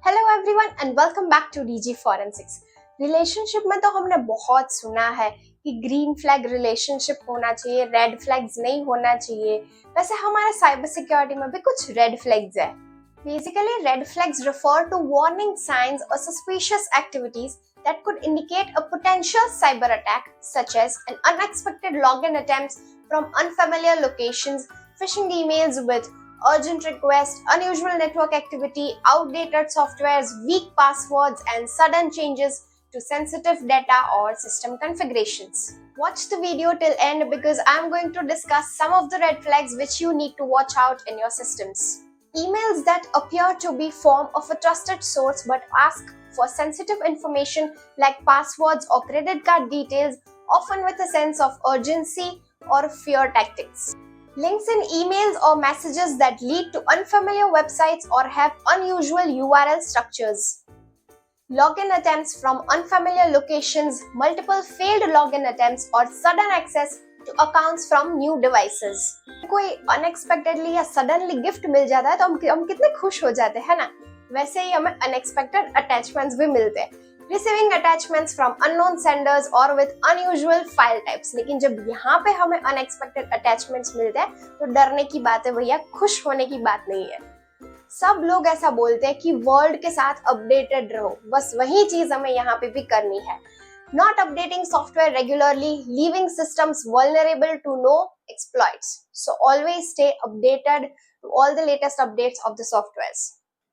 Hello everyone and welcome back to DG forensics. Relationship में तो हमने बहुत सुना है कि ग्रीन फ्लैग रिलेशनशिप होना चाहिए, रेड फ्लैग्स नहीं होना चाहिए। वैसे हमारे साइबर सिक्योरिटी में भी कुछ रेड फ्लैग्स है। Basically red flags refer to warning signs और suspicious activities that could indicate a potential cyber attack, such as an unexpected login attempts from unfamiliar locations, phishing emails with urgent requests, unusual network activity, outdated softwares, weak passwords, and sudden changes to sensitive data or system configurations. Watch the video till end because I'm going to discuss some of the red flags which you need to watch out in your systems. Emails that appear to be form of a trusted source but ask for sensitive information like passwords or credit card details, often with a sense of urgency or fear tactics. Links in emails or messages that lead to unfamiliar websites or have unusual URL structures. Login attempts from unfamiliar locations, multiple failed login attempts or sudden access to accounts from new devices. कोई unexpectedly या suddenly gift मिल जाता है तो हम कितने खुश हो जाते हैं ना। वैसे ही हमें अनएक्सपेक्टेड अटैचमेंट्स भी मिलते हैं, receiving attachments from unknown senders और विद अनयूजुअल फाइल टाइप्स। लेकिन जब यहाँ पे हमें अनएक्सपेक्टेड अटैचमेंट्स मिलते हैं तो डरने की बात है भैया, खुश होने की बात नहीं है। सब लोग ऐसा बोलते हैं कि वर्ल्ड के साथ अपडेटेड रहो, बस वही चीज हमें यहाँ पे भी करनी है। Not updating software regularly, leaving systems vulnerable to no exploits. So always stay updated to all the latest updates of the softwares.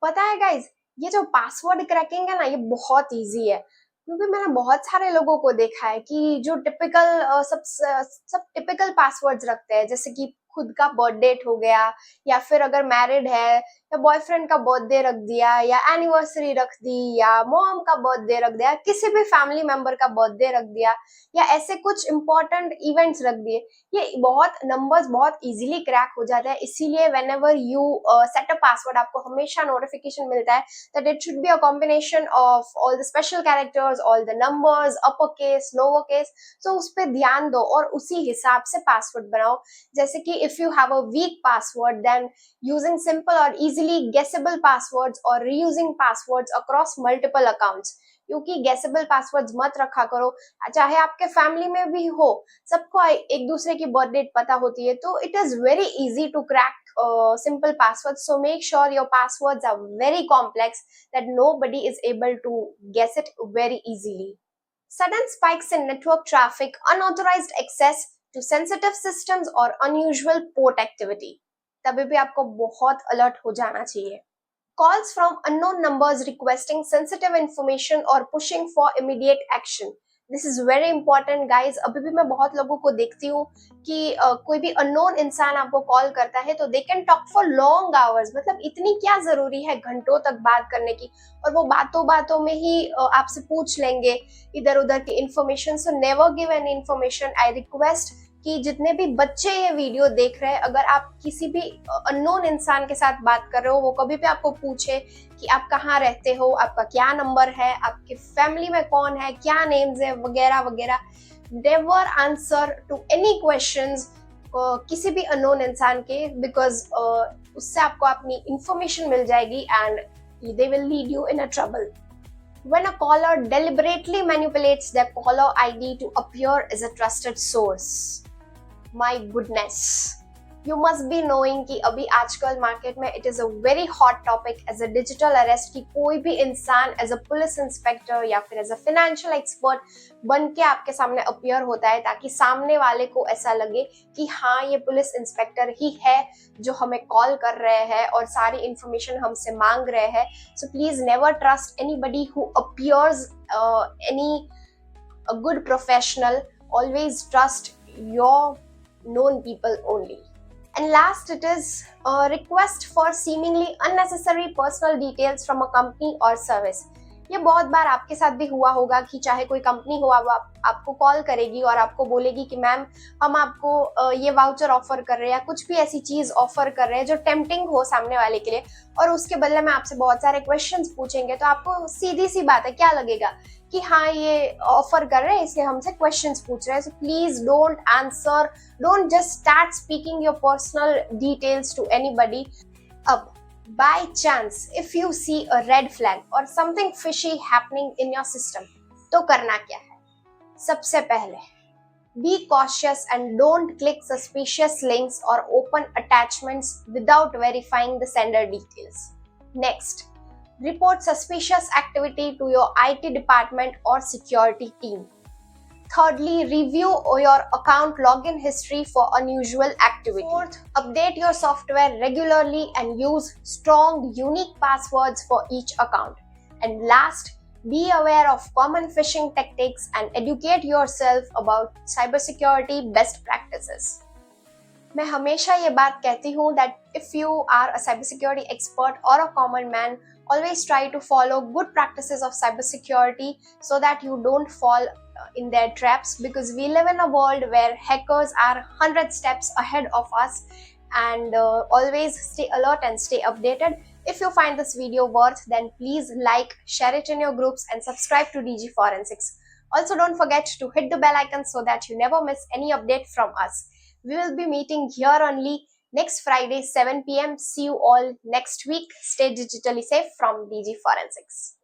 पता है गाइज, ये जो पासवर्ड क्रैकिंग है ना, ये बहुत इजी है क्योंकि मैंने बहुत सारे लोगों को देखा है कि जो टिपिकल सब टिपिकल पासवर्ड्स रखते हैं, जैसे कि खुद का बर्थ डेट हो गया, या फिर अगर मैरिड है या बॉयफ्रेंड का बर्थडे रख दिया, या एनिवर्सरी रख दी, या मॉम का बर्थडे रख दिया, किसी भी फैमिली मेंबर का बर्थडे रख दिया, या ऐसे कुछ इंपॉर्टेंट इवेंट्स रख दिए। ये बहुत नंबर्स बहुत इजीली क्रैक हो जाते हैं। इसीलिए whenever you set a password, आपको हमेशा नोटिफिकेशन मिलता है that it should be a combination of all the special characters, all the numbers, upper case, lower case. So उस पर ध्यान दो और उसी हिसाब से पासवर्ड बनाओ। जैसे कि if you have a weak password, then using simple or easily guessable passwords or reusing passwords across multiple accounts. क्योंकि guessable passwords मत रखा करो, चाहे आपके फैमिली में भी हो, सबको एक दूसरे की बर्थ डेट पता होती है, तो it is very easy to crack simple passwords. So make sure your passwords are very complex that nobody is able to guess it very easily. Sudden spikes in network traffic, unauthorized access to sensitive systems और unusual port activity, तभी भी आपको बहुत alert हो जाना चाहिए। Calls from unknown numbers requesting sensitive information or pushing for immediate action. This is very important guys. अभी भी मैं बहुत लोगों को देखती हूँ कि कोई भी अननोन इंसान आपको कॉल करता है तो they can talk for long hours. मतलब इतनी क्या जरूरी है घंटों तक बात करने की, और वो बातों बातों में ही आपसे पूछ लेंगे इधर उधर की information. So never give any information. I request कि जितने भी बच्चे ये वीडियो देख रहे हैं, अगर आप किसी भी अननोन इंसान के साथ बात कर रहे हो, वो कभी भी आपको पूछे कि आप कहाँ रहते हो, आपका क्या नंबर है, आपके फैमिली में कौन है, क्या नेम्स है, वगैरह वगैरह, never answer to any questions किसी भी अननोन इंसान के, बिकॉज उससे आपको अपनी इंफॉर्मेशन मिल जाएगी and they will lead you in a trouble. When a caller deliberately manipulates their caller ID to appear as a trusted source. My goodness. You must be knowing कि अभी आजकल market में it is a very hot topic as a digital arrest कि कोई भी इंसान as a police inspector या फिर as a financial expert बन के आपके सामने appear होता है, ताकि सामने वाले को ऐसा लगे कि हाँ ये पुलिस इंस्पेक्टर ही है जो हमें कॉल कर रहे हैं और सारी इंफॉर्मेशन हमसे मांग रहे हैं. So please never trust anybody who appears a good professional. Always trust your known people only. And last, it is a request for seemingly unnecessary personal details from a company or service. ये बहुत बार आपके साथ भी हुआ होगा कि चाहे कोई कंपनी हो, आपको कॉल करेगी और आपको बोलेगी कि मैम हम आपको ये वाउचर ऑफर कर रहे हैं या कुछ भी ऐसी चीज ऑफर कर रहे हैं जो टेम्पटिंग हो सामने वाले के लिए, और उसके बदले में आपसे बहुत सारे क्वेश्चंस पूछेंगे, तो आपको सीधी सी बात है क्या लगेगा कि हाँ ये ऑफर कर रहे हैं इसलिए हमसे क्वेश्चंस पूछ रहे हैं. So please don't answer, don't just start speaking your personal details to anybody. अब By chance, if you see a red flag or something fishy happening in your system, तो करना क्या है? सबसे पहले, be cautious and don't click suspicious links or open attachments without verifying the sender details. Next, report suspicious activity to your IT department or security team. Thirdly, review your account login history for unusual activity. Fourth, update your software regularly and use strong, unique passwords for each account. And last, be aware of common phishing tactics and educate yourself about cybersecurity best practices. मैं हमेशा ये बात कहती हूँ that if you are a cybersecurity expert or a common man, always try to follow good practices of cybersecurity so that you don't fall in their traps, because we live in a world where hackers are 100 steps ahead of us. And always stay alert and stay updated. If you find this video worth, then please like, share it in your groups and subscribe to DG Forensics. Also, don't forget to hit the bell icon so that you never miss any update from us. We will be meeting here only next Friday 7 p.m. See you all next week. Stay digitally safe from DG Forensics.